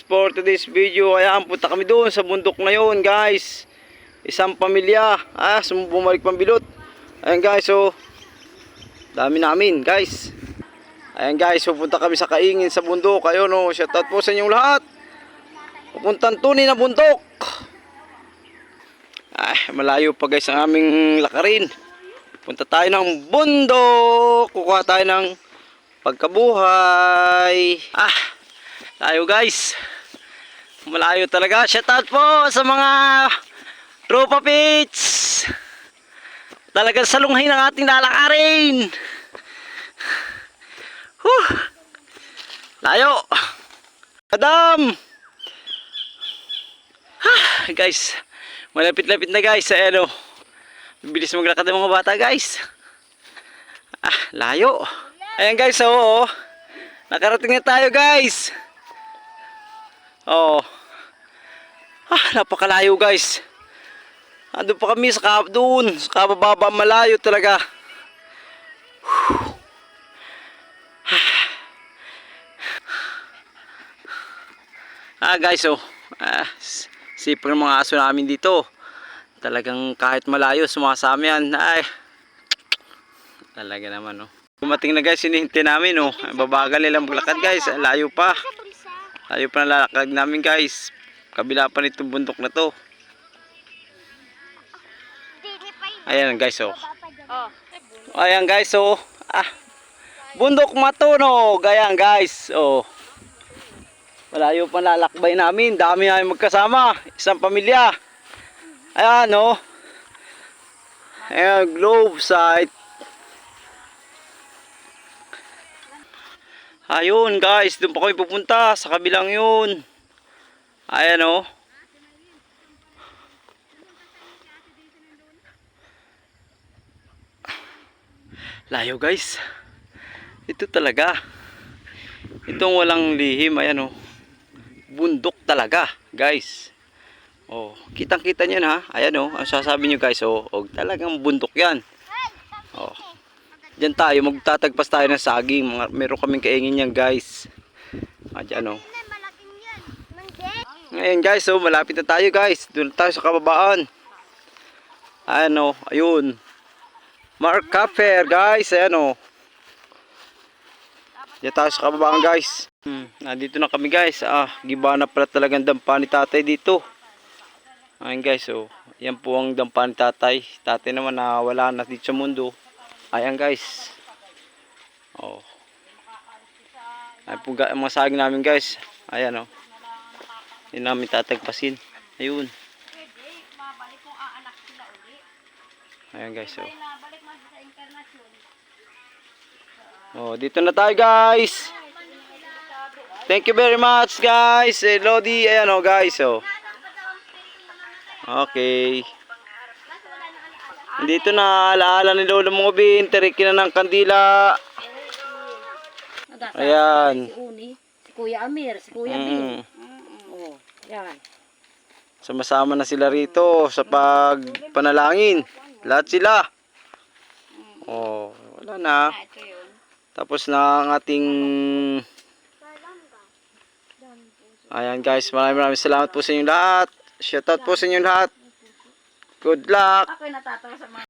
for today's video. Ayan, punta kami doon sa bundok na yun guys. Isang pamilya, bumalik pambilot. Ayan guys, so dami namin guys. Ayan guys, pupunta kami sa Kaingin sa bundok. Ayun, shoutout po sa inyong lahat. Pupuntang tunay na bundok. Malayo pa guys ang aming lakarin. Punta tayo ng bundok. Kukuha tayo ng pagkabuhay. Tayo guys. Malayo talaga. Shoutout po sa mga tropa pits. Talagang salunghay ng ating lalakarin. Layo. Adam. Guys, malapit-lapit na guys. Ayan, bilis maglakad ng mga bata guys. Layo. Ayan guys, nakarating na tayo guys. Napakalayo guys. Ando pa kami sa kabababa, malayo talaga. Guys, sipag ng mga aso namin dito. Talagang kahit malayo sumasama yan. Talaga naman, Dumating na guys, hinihintay namin, babagal nilang maglakad guys. Layo pa ng lalakad namin guys. Kabila pa nitong bundok na to. Ayan guys, ayan guys, bundok Matunog. Ayan guys, malayo pa lalakbay namin. Dami namin magkasama, isang pamilya. Ayan, ayan, globe site. Ayun guys, doon pa kami pupunta sa kabilang yun. Ayan, layo guys. Ito talaga, itong walang lihim. Ayan, bundok talaga guys. Kitang kita nyo na. Ayan, ang sasabi nyo guys, talagang bundok yan. Diyan tayo, magtatagpas tayo ng saging. Meron kaming kaingin yan guys. Diyan, ngayon guys, malapit na tayo guys. Doon tayo sa kababaan. Ayan, ayun, Mark Cafer guys. Ayan, diyan tayo sa kababaan guys. Nandito na kami guys. Giba na pala talagang dampa ni tatay dito. Ayan guys, yan po ang dampa ni tatay. Tatay naman na wala na dito sa mundo. Ayan guys. Ayan po mga saging namin guys. Ayan, hindi namin tatagpasin. Ayun. Ayan guys, dito na tayo guys. Thank you very much guys. Lodi, ayan guys, okay. Dito na alaala ni Lolo Mobin, tirikin na ng kandila. Ayan. Si Kuya Amir, si Kuya Bin. Yan. Sumasama na sila rito sa pagpanalangin. Lahat sila. Wala na. Tapos na ang ating... Ayan guys, maraming salamat po sa inyong lahat. Shoutout po sa inyong lahat. Good luck. Ako'y natatawa sa mga